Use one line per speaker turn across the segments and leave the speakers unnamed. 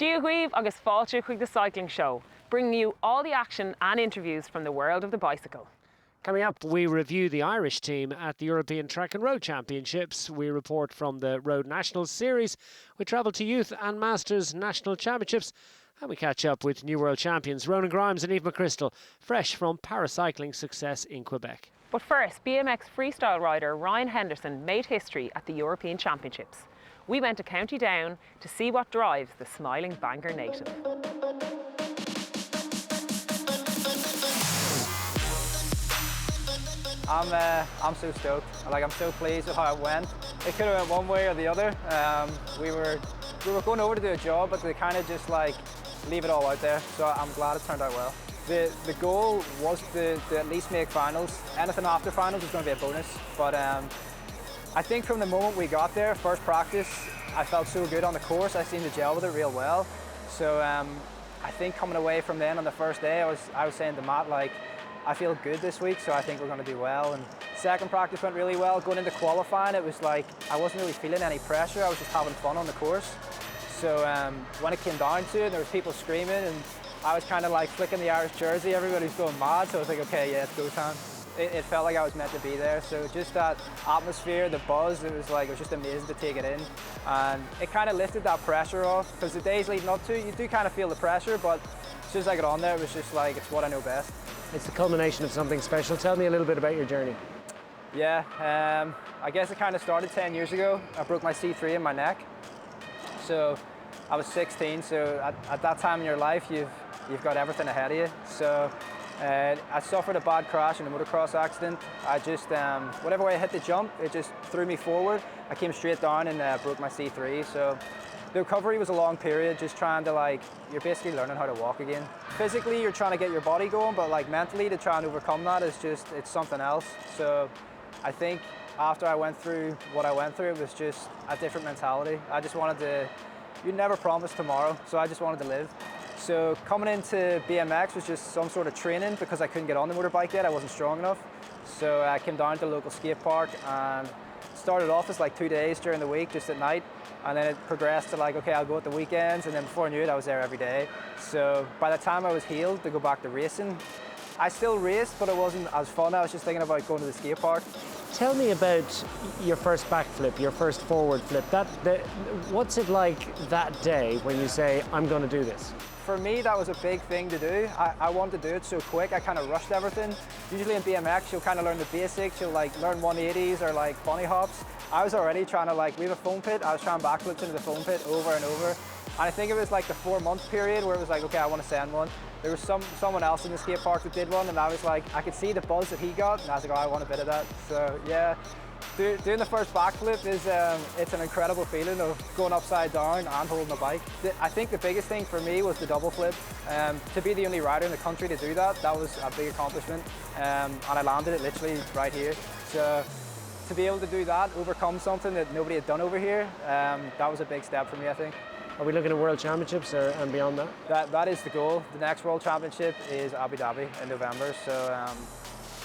Díoghuibh agus fáilte chuig the cycling show, bringing you all the action and interviews from the world of the bicycle.
Coming up, we review the Irish team at the European Track and Road Championships. We report from the Road Nationals Series. We travel to Youth and Masters National Championships. And we catch up with new world champions Ronan and McCrystal, fresh from paracycling success in Quebec.
But first, BMX freestyle rider Ryan Henderson made history at the European Championships. We went to County Down to see what drives the smiling Bangor native.
I'm so stoked. I'm so pleased with how it went. It could have went one way or the other. We were going over to do a job, but they kind of just leave it all out there. So I'm glad it turned out well. The goal was to at least make finals. Anything after finals is going to be a bonus. But I think from the moment we got there, first practice, I felt so good on the course. I seemed to gel with it real well. So I think coming away from then on the first day, I was saying to Matt, I feel good this week, so I think we're going to do well. And second practice went really well. Going into qualifying, it was I wasn't really feeling any pressure. I was just having fun on the course. So when it came down to it, there was people screaming, and I was kind of flicking the Irish jersey. Everybody was going mad, so I was like, okay, yeah, it's go time. It felt like I was meant to be there. So just that atmosphere, the buzz, it was just amazing to take it in. And it kind of lifted that pressure off, because the days leading up to it, you do kind of feel the pressure, but as soon as I got on there, it was just it's what I know best.
It's the culmination of something special. Tell me a little bit about your journey.
Yeah, I guess it kind of started 10 years ago. I broke my C3 in my neck. So I was 16, so at that time in your life, you've got everything ahead of you. So I suffered a bad crash in a motocross accident. I just, whatever way I hit the jump, it just threw me forward. I came straight down and broke my C3. So the recovery was a long period, just trying to you're basically learning how to walk again. Physically, you're trying to get your body going, but mentally to try and overcome that is it's something else. So I think after I went through what I went through, it was just a different mentality. I just wanted to, you never promise tomorrow, so I just wanted to live. So coming into BMX was just some sort of training because I couldn't get on the motorbike yet, I wasn't strong enough. So I came down to the local skate park and started off as 2 days during the week, just at night. And then it progressed to okay, I'll go at the weekends, and then before I knew it, I was there every day. So by the time I was healed to go back to racing, I still raced, but it wasn't as fun. I was just thinking about going to the skate park.
Tell me about your first backflip, your first forward flip. What's it like that day when you say, I'm going to do this?
For me, that was a big thing to do. I wanted to do it so quick. I kind of rushed everything. Usually in BMX, you'll kind of learn the basics. You'll learn 180s or bunny hops. I was already trying to we have a foam pit. I was trying backflips into the foam pit over and over. And I think it was the 4-month period where it was okay, I want to send one. There was someone else in the skate park that did one, and I was I could see the buzz that he got, and I was oh, I want a bit of that. So yeah, doing the first backflip is it's an incredible feeling of going upside down and holding a bike. I think the biggest thing for me was the double flip. To be the only rider in the country to do that was a big accomplishment, and I landed it literally right here. So to be able to do that, overcome something that nobody had done over here, that was a big step for me, I think.
Are we looking at World Championships and beyond that?
That is the goal. The next World Championship is Abu Dhabi in November, so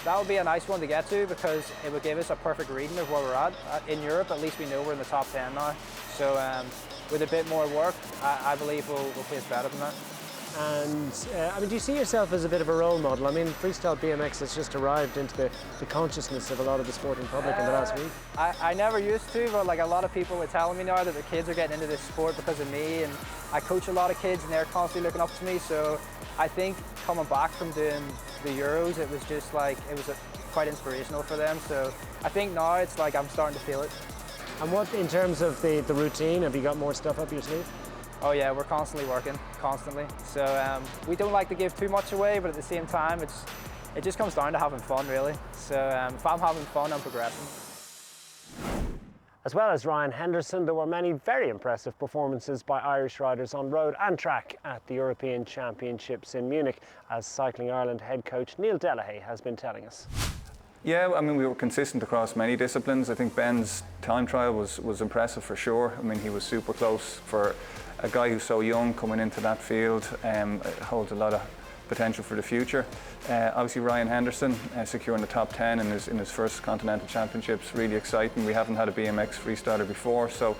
that would be a nice one to get to because it would give us a perfect reading of where we're at. In Europe, at least we know we're in the top 10 now, so with a bit more work, I believe we'll place better than that.
And do you see yourself as a bit of a role model? Freestyle BMX has just arrived into the consciousness of a lot of the sporting public in the last week.
I never used to, but a lot of people are telling me now that the kids are getting into this sport because of me, and I coach a lot of kids and they're constantly looking up to me, so I think coming back from doing the Euros, it was just it was quite inspirational for them, so I think now it's I'm starting to feel it.
And what, in terms of the routine, have you got more stuff up your sleeve?
Oh yeah, we're constantly working, constantly. So we don't like to give too much away, but at the same time, it just comes down to having fun, really. So if I'm having fun, I'm progressing.
As well as Ryan Henderson, there were many very impressive performances by Irish riders on road and track at the European Championships in Munich, as Cycling Ireland head coach Neil Delahaye has been telling us.
Yeah, we were consistent across many disciplines. I think Ben's time trial was impressive for sure. He was super close for a guy who's so young coming into that field. Holds a lot of potential for the future. Obviously Ryan Henderson securing the top 10 in his first Continental Championships, really exciting. We haven't had a BMX freestyler before, so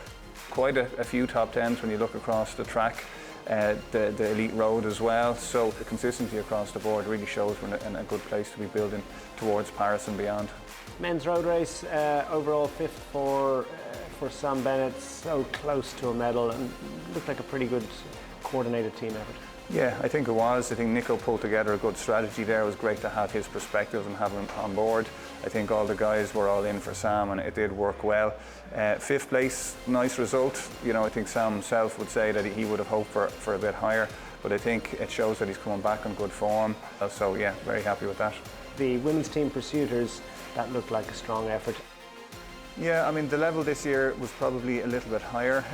quite a few top 10s when you look across the track. the elite road as well. So the consistency across the board really shows we're in a good place to be building towards Paris and beyond.
Men's road race, overall fifth for Sam Bennett, so close to a medal, and looked like a pretty good coordinated team effort.
Yeah, I think it was. I think Nico pulled together a good strategy there. It was great to have his perspective and have him on board. I think all the guys were all in for Sam and it did work well. Fifth place, nice result. You know, I think Sam himself would say that he would have hoped for a bit higher, but I think it shows that he's coming back in good form. So yeah, very happy with that.
The women's team pursuiters, that looked like a strong effort.
Yeah, I mean the level this year was probably a little bit higher.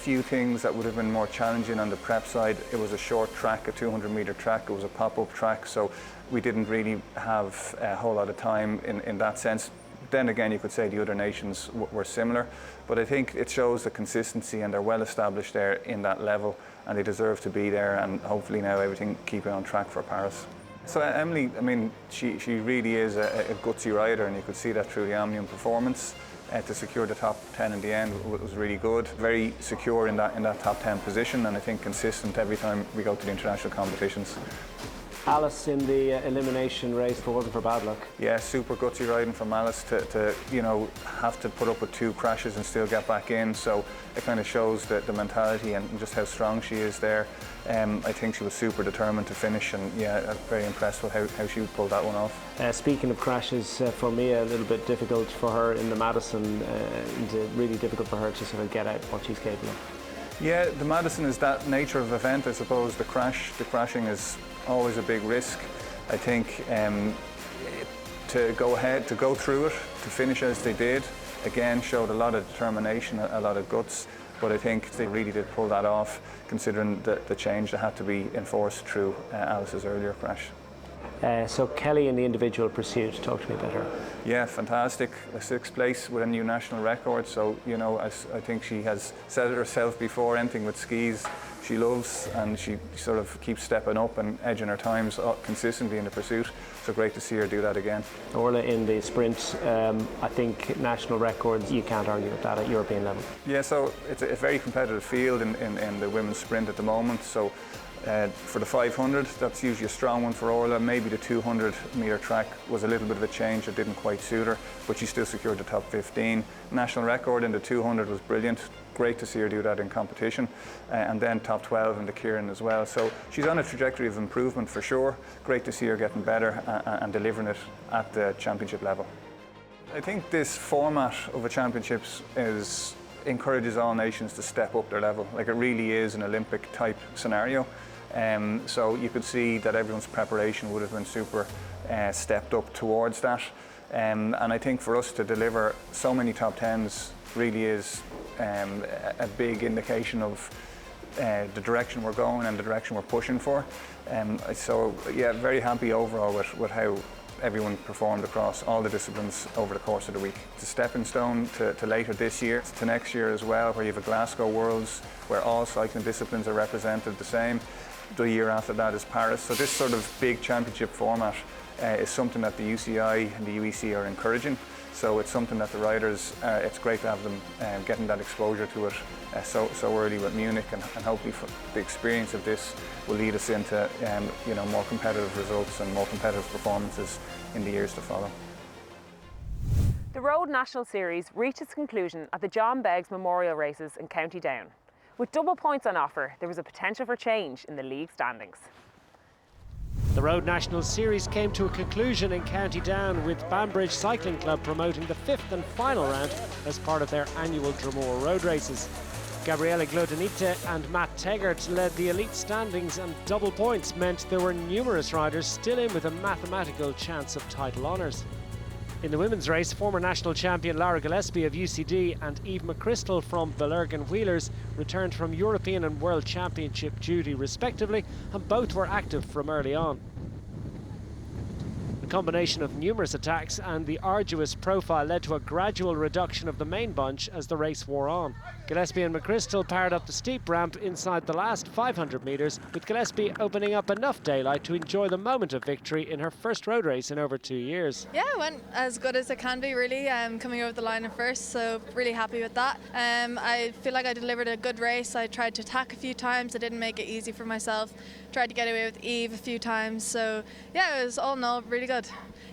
Few things that would have been more challenging on the prep side. It was a short track, a 200-metre track. It was a pop-up track, so we didn't really have a whole lot of time in that sense. Then again, you could say the other nations were similar, but I think it shows the consistency and they're well established there in that level and they deserve to be there, and hopefully now everything keeping on track for Paris. So Emily, I mean, she really is a gutsy rider, and you could see that through the Omnium performance. To secure the top 10 in the end was really good. Very secure in that top 10 position, and I think consistent every time we go to the international competitions.
Alice in the elimination race, if it wasn't for bad luck.
Yeah, super gutsy riding from Alice to you know, have to put up with 2 crashes and still get back in. So it kind of shows the mentality and just how strong she is there. I think she was super determined to finish, and yeah, very impressed with how she pulled that one off.
Speaking of crashes, for me a little bit difficult for her in the Madison, and really difficult for her to sort of get out what she's capable of.
Yeah, the Madison is that nature of event, I suppose. The crashing is always a big risk. I think to go through it, to finish as they did, again showed a lot of determination, a lot of guts, but I think they really did pull that off, considering the change that had to be enforced through Alice's earlier crash.
So Kelly in the individual pursuit, talk to me about her.
Yeah, fantastic. A 6th place with a new national record. So, you know, I think she has said it herself before, anything with skis she loves, and she sort of keeps stepping up and edging her times consistently in the pursuit. So great to see her do that again. Orla
in the sprint, I think national records, you can't argue with that at European level.
Yeah, so it's a very competitive field in the women's sprint at the moment. So for the 500, that's usually a strong one for Orla. Maybe the 200-metre track was a little bit of a change that didn't quite suit her, but she still secured the top 15. National record in the 200 was brilliant. Great to see her do that in competition. And then top 12 in the Kieran as well. So she's on a trajectory of improvement for sure. Great to see her getting better and delivering it at the championship level. I think this format of the championships encourages all nations to step up their level. Like, it really is an Olympic type scenario. So you could see that everyone's preparation would have been super stepped up towards that. And I think for us to deliver so many top 10s really is a big indication of the direction we're going and the direction we're pushing for. So yeah, very happy overall with how everyone performed across all the disciplines over the course of the week. It's a stepping stone to later this year, to next year as well, where you have a Glasgow Worlds where all cycling disciplines are represented the same. The year after that is Paris. So this sort of big championship format is something that the UCI and the UEC are encouraging. So it's something that the riders, it's great to have them getting that exposure to it so early with Munich, and hopefully the experience of this will lead us into you know, more competitive results and more competitive performances in the years to follow.
The Road National Series reached its conclusion at the John Beggs Memorial Races in County Down. With double points on offer, there was a potential for change in the league standings.
The Road National Series came to a conclusion in County Down, with Banbridge Cycling Club promoting the 5th and final round as part of their annual Dromore Road Races. Gabriele Glodenite and Matt Teggart led the elite standings, and double points meant there were numerous riders still in with a mathematical chance of title honours. In the women's race, former national champion Lara Gillespie of UCD and Eve McCrystal from Belergan Wheelers returned from European and World Championship duty respectively, and both were active from early on. The combination of numerous attacks and the arduous profile led to a gradual reduction of the main bunch as the race wore on. Gillespie and McCrystal powered up the steep ramp inside the last 500 metres, with Gillespie opening up enough daylight to enjoy the moment of victory in her first road race in over 2 years.
Yeah, it went as good as it can be, really, coming over the line at first, so really happy with that. I feel like I delivered a good race. I tried to attack a few times. I didn't make it easy for myself. Tried to get away with Eve a few times, so yeah, it was all in all really good.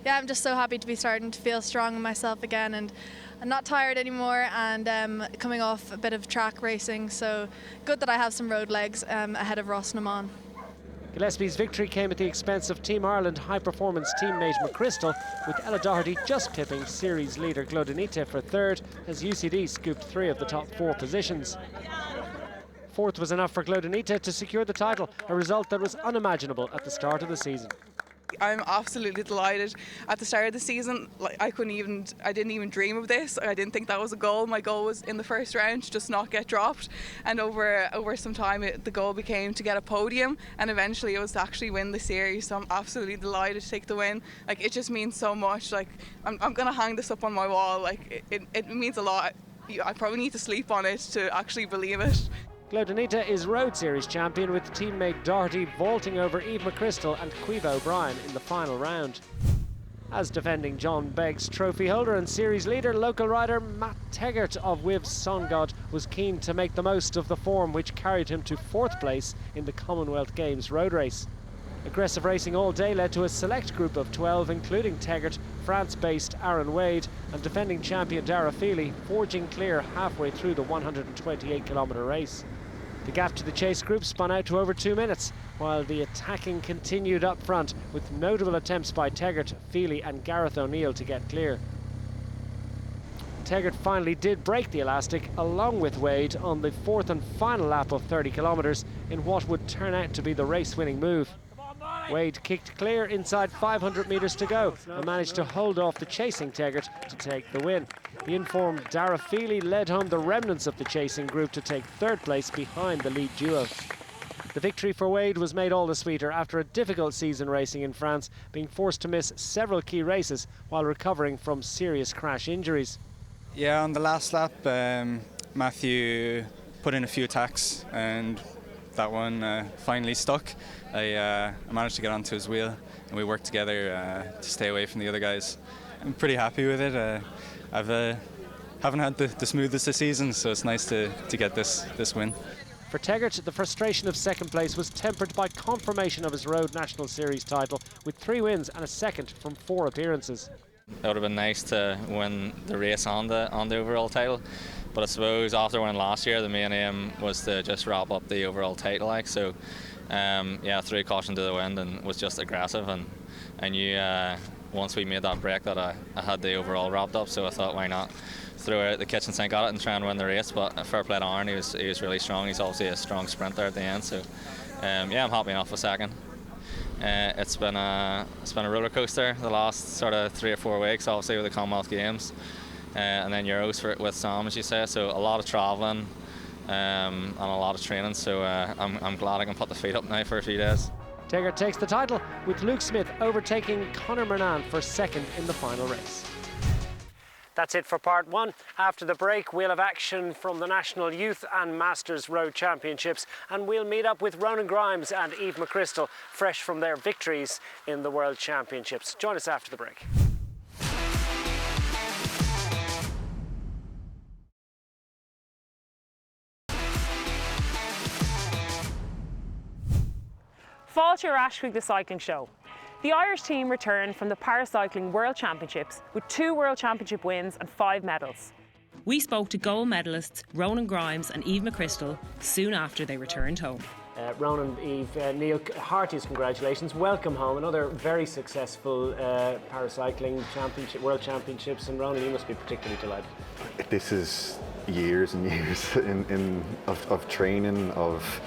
Yeah, I'm just so happy to be starting to feel strong in myself again, and I'm not tired anymore, and coming off a bit of track racing, so good that I have some road legs ahead of Ronan.
Gillespie's victory came at the expense of Team Ireland high-performance teammate McCrystal, with Ella Doherty just pipping series leader Glodinite for third as UCD scooped 3 of the top 4 positions. Fourth was enough for Glodinite to secure the title, a result that was unimaginable at the start of the season.
I'm absolutely delighted. At the start of the season, I didn't even dream of this. I didn't think that was a goal. My goal was in the first round to just not get dropped, and over some time the goal became to get a podium, and eventually it was to actually win the series. So I'm absolutely delighted to take the win. It just means so much. I'm gonna hang this up on my wall. It means a lot. I probably need to sleep on it to actually believe it.
Glodinite is Road Series champion, with teammate Doherty vaulting over Eve McCrystal and Caoimhe O'Brien in the final round. As defending John Beggs trophy holder and series leader, local rider Matt Teggart of Wiv's Sun God was keen to make the most of the form which carried him to 4th place in the Commonwealth Games road race. Aggressive racing all day led to a select group of 12, including Teggart, France-based Aaron Wade and defending champion Dara Feely, forging clear halfway through the 128-kilometre race. The gap to the chase group spun out to over 2 minutes, while the attacking continued up front, with notable attempts by Teggart, Feely and Gareth O'Neill to get clear. Teggart finally did break the elastic along with Wade on the 4th and final lap of 30 kilometres in what would turn out to be the race-winning move. Wade kicked clear inside 500 metres to go and managed to hold off the chasing Teggart to take the win. The informed Dara Feely led home the remnants of the chasing group to take 3rd place behind the lead duo. The victory for Wade was made all the sweeter after a difficult season racing in France, being forced to miss several key races while recovering from serious crash injuries.
Yeah, on the last lap, Matthew put in a few attacks and that one finally stuck. I managed to get onto his wheel and we worked together to stay away from the other guys. I'm pretty happy with it. I haven't had the smoothest of seasons, so it's nice to get this win.
For Teggart, the frustration of 2nd place was tempered by confirmation of his Road National Series title, with 3 wins and a 2nd from 4 appearances.
It would have been nice to win the race on the overall title, but I suppose after winning last year, the main aim was to just wrap up the overall title. Yeah, threw caution to the wind and was just aggressive, and I knew once we made that break that I had the overall wrapped up, so I thought, why not throw out the kitchen sink at it and try and win the race. But fair play to Aaron, he was really strong. He's obviously a strong sprinter at the end, so yeah, I'm happy enough with 2nd. It's been a roller coaster the last sort of 3 or 4 weeks, obviously with the Commonwealth Games and then Euros with Sam, as you say, so a lot of travelling and a lot of training, so I'm glad I can put the feet up now for a few days.
Teggart takes the title, with Luke Smith overtaking Conor Murnan for 2nd in the final race. That's it for part 1. After the break, we'll have action from the National Youth and Masters Road Championships, and we'll meet up with Ronan Grimes and Eve McCrystal, fresh from their victories in the World Championships. Join us after the break.
Fáilte Ashcraig, the cycling show. The Irish team returned from the Paracycling World Championships with 2 World Championship wins and 5 medals.
We spoke to gold medalists Ronan Grimes and Eve McCrystal soon after they returned home.
Ronan, Eve, Neil, heartiest congratulations. Welcome home. Another very successful Paracycling championship, World Championships, and Ronan, you must be particularly delighted.
This is years and years of training, of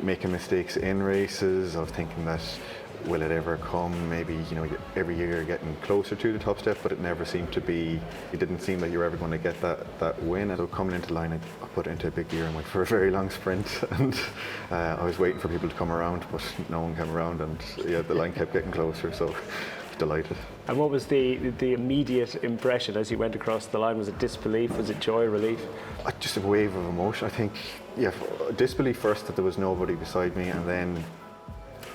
making mistakes in races, of thinking that will it ever come? Maybe every year you're getting closer to the top step, but it never seemed to be. It didn't seem that you were ever going to get that win. So coming into line, I put it into a big gear and went for a very long sprint, and I was waiting for people to come around, but no one came around, and yeah, the line kept getting closer. So delighted.
And what was the immediate impression as you went across the line? Was it disbelief? Was it joy, relief?
Just a wave of emotion. I think, yeah, disbelief first that there was nobody beside me, and then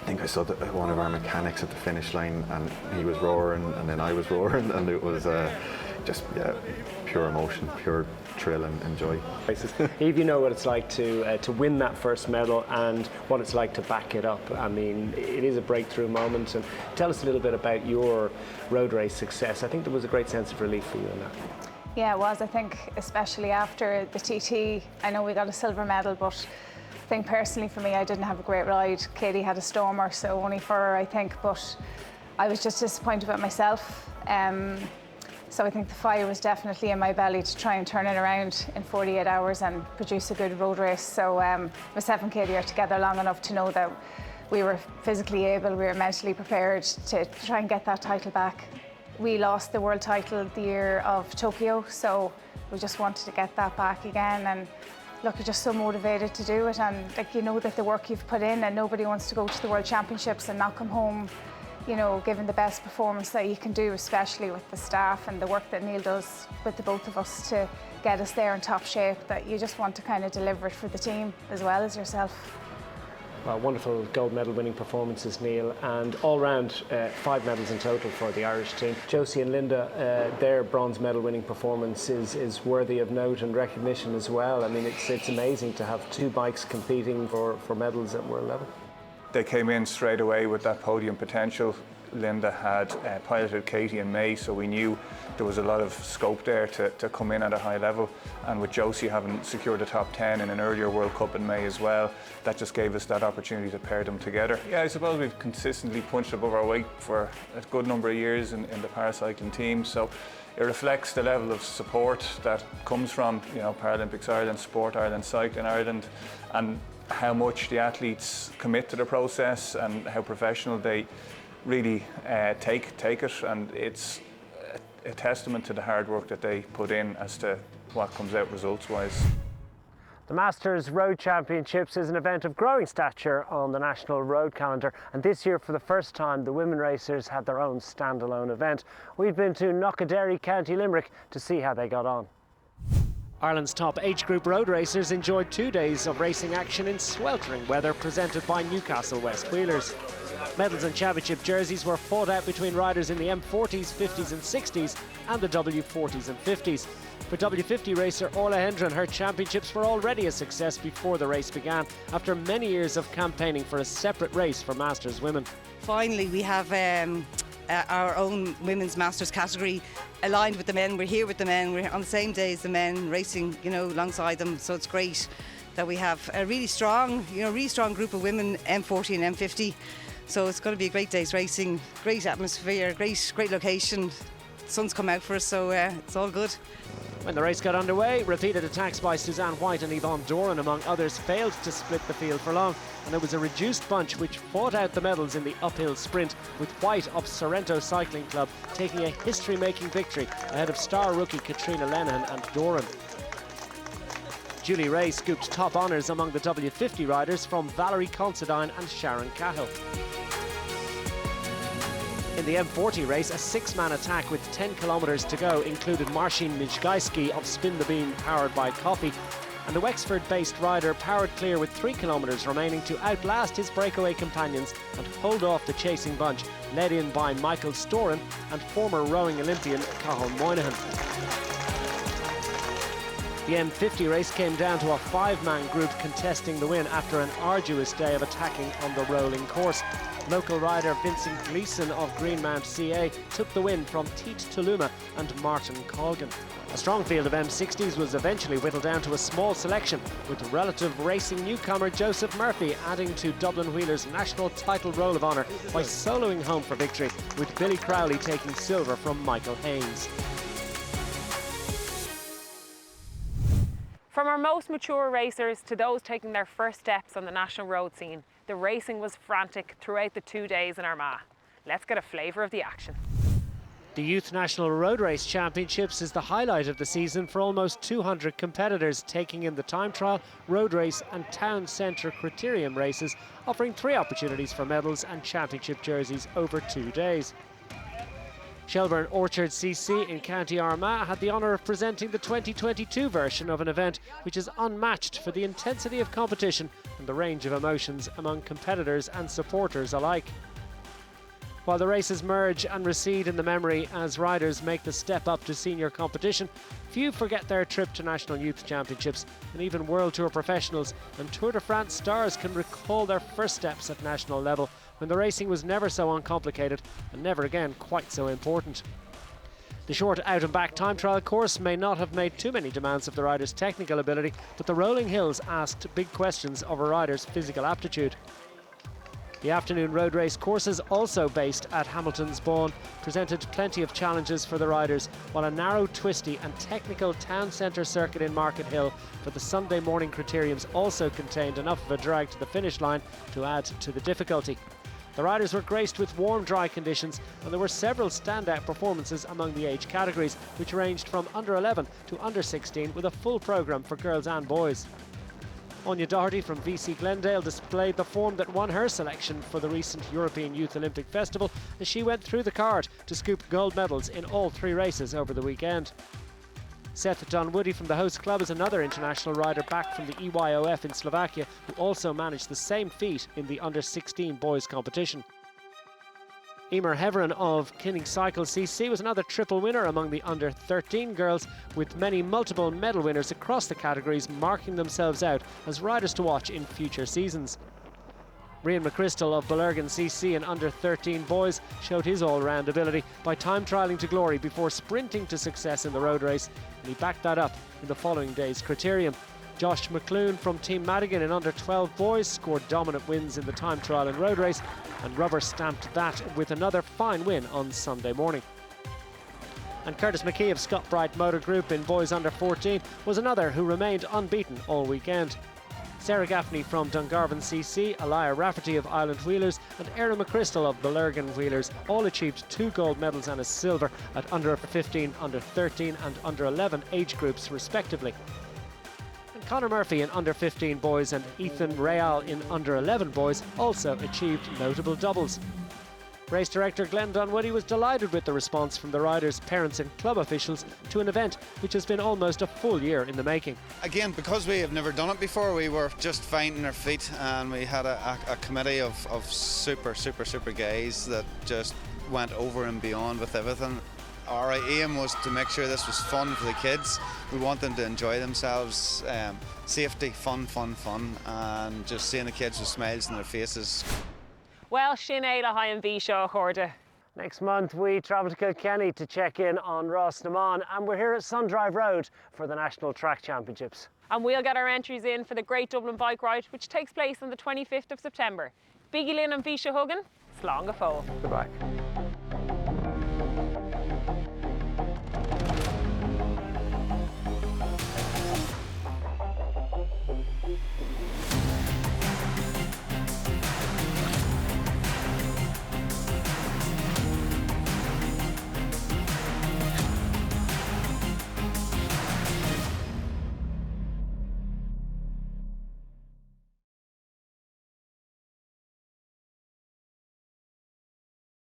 I think I saw one of our mechanics at the finish line, and he was roaring, and then I was roaring, and it was just pure emotion, pure thrill and joy.
Eve, you know what it's like to win that first medal and what it's like to back it up. I mean, it is a breakthrough moment. And tell us a little bit about your road race success. I think there was a great sense of relief for you in that.
Yeah, it was. I think especially after the TT, I know we got a silver medal, but I think personally for me, I didn't have a great ride. Katie had a stormer, so only for her, I think, but I was just disappointed with myself. So I think the fire was definitely in my belly to try and turn it around in 48 hours and produce a good road race. So myself and Katie are together long enough to know that we were physically able, we were mentally prepared to try and get that title back. We lost the world title the year of Tokyo, so we just wanted to get that back again. And look, you're just so motivated to do it, and like, you know that the work you've put in, and nobody wants to go to the World Championships and not come home, you know, giving the best performance that you can do, especially with the staff and the work that Neil does with the both of us to get us there in top shape, that you just want to kind of deliver it for the team as well as yourself.
Well, wonderful gold medal winning performances, Neil, and all round 5 medals in total for the Irish team. Josie and Linda, their bronze medal winning performance is worthy of note and recognition as well. I mean, it's amazing to have 2 bikes competing for medals at world level.
They came in straight away with that podium potential. Linda had piloted Katie in May, so we knew there was a lot of scope there to come in at a high level. And with Josie having secured the top 10 in an earlier World Cup in May as well, that just gave us that opportunity to pair them together. Yeah, I suppose we've consistently punched above our weight for a good number of years in the paracycling team, so it reflects the level of support that comes from, you know, Paralympics Ireland, Sport Ireland, Cycling Ireland, and how much the athletes commit to the process and how professional they really take it, and it's a testament to the hard work that they put in as to what comes out results-wise.
The Masters Road Championships is an event of growing stature on the national road calendar, and this year for the first time the women racers had their own standalone event. We've been to Knockaderry, County Limerick to see how they got on. Ireland's top age group road racers enjoyed 2 days of racing action in sweltering weather presented by Newcastle West Wheelers. Medals and championship jerseys were fought out between riders in the M40s, 50s and 60s and the W40s and 50s. For W50 racer Orla Hendren, her championships were already a success before the race began, after many years of campaigning for a separate race for Masters women.
Finally, we have our own women's Masters category aligned with the men. We're here with the men. We're on the same day as the men, racing, you know, alongside them. So it's great that we have a really strong group of women, M40 and M50. So it's going to be a great day's racing, great atmosphere, great location. The sun's come out for us, so it's all good.
When the race got underway, repeated attacks by Suzanne White and Yvonne Doran, among others, failed to split the field for long, and it was a reduced bunch which fought out the medals in the uphill sprint, with White of Sorrento Cycling Club taking a history-making victory ahead of star rookie Katrina Lenihan and Doran. Julie Ray scooped top honours among the W50 riders from Valerie Considine and Sharon Cahill. In the M40 race, a 6-man attack with 10 kilometres to go included Marcin Mijgajski of Spin the Bean, powered by Coffee, and the Wexford-based rider powered clear with 3 kilometres remaining to outlast his breakaway companions and hold off the chasing bunch, led in by Michael Storen and former rowing Olympian Cathal Moynihan. The M50 race came down to a 5-man group contesting the win after an arduous day of attacking on the rolling course. Local rider Vincent Gleeson of Greenmount CA took the win from Teat Tuluma and Martin Colgan. A strong field of M60s was eventually whittled down to a small selection, with relative racing newcomer Joseph Murphy adding to Dublin Wheelers' national title roll of honour by soloing home for victory, with Billy Crowley taking silver from Michael Haynes.
From our most mature racers to those taking their first steps on the national road scene, the racing was frantic throughout the 2 days in Armagh. Let's get a flavour of the action.
The Youth National Road Race Championships is the highlight of the season for almost 200 competitors, taking in the time trial, road race and town centre criterium races, offering 3 opportunities for medals and championship jerseys over 2 days. Shelburne Orchard CC in County Armagh had the honour of presenting the 2022 version of an event which is unmatched for the intensity of competition and the range of emotions among competitors and supporters alike. While the races merge and recede in the memory as riders make the step up to senior competition, few forget their trip to National Youth Championships, and even World Tour professionals and Tour de France stars can recall their first steps at national level when the racing was never so uncomplicated and never again quite so important. The short out and back time trial course may not have made too many demands of the riders' technical ability, but the rolling hills asked big questions of a rider's physical aptitude. The afternoon road race courses, also based at Hamiltonsbawn, presented plenty of challenges for the riders, while a narrow, twisty and technical town centre circuit in Markethill for the Sunday morning criteriums also contained enough of a drag to the finish line to add to the difficulty. The riders were graced with warm, dry conditions, and there were several standout performances among the age categories, which ranged from under 11 to under 16, with a full programme for girls and boys. Anya Doherty from VC Glendale displayed the form that won her selection for the recent European Youth Olympic Festival as she went through the card to scoop gold medals in all 3 races over the weekend. Seth Dunwoody from the host club is another international rider back from the EYOF in Slovakia who also managed the same feat in the under-16 boys competition. Emer Heverin of Kinning Cycle CC was another triple winner among the under-13 girls, with many multiple medal winners across the categories marking themselves out as riders to watch in future seasons. Rian McCrystal of Belergan CC in under-13 boys showed his all-round ability by time trialling to glory before sprinting to success in the road race, and he backed that up in the following day's criterium. Josh McClune from Team Madigan in under-12 boys scored dominant wins in the time trial and road race, and rubber stamped that with another fine win on Sunday morning. And Curtis McKee of Scott Bright Motor Group in boys under-14 was another who remained unbeaten all weekend. Sarah Gaffney from Dungarvan CC, Elia Rafferty of Island Wheelers and Erin McCrystal of Belergan Wheelers all achieved 2 gold medals and a silver at under-15, under-13 and under-11 age groups respectively. Conor Murphy in under-15 boys and Ethan Real in under-11 boys also achieved notable doubles. Race director Glenn Dunwoody was delighted with the response from the riders, parents and club officials to an event which has been almost a full year in the making.
Again, because we have never done it before, we were just finding our feet, and we had a committee of super guys that just went over and beyond with everything. Our aim was to make sure this was fun for the kids. We want them to enjoy themselves, safety, fun, and just seeing the kids with smiles on their faces.
Well, Sin Delahaye and Bhíseo Chorda.
Next month we travel to Kilkenny to check in on Rosnaman, and we're here at Sundrive Road for the National Track Championships.
And we'll get our entries in for the Great Dublin Bike Ride, which takes place on the 25th of September. Biggie Lynn and Bhíseo Huggin, slán go fóill.
Goodbye.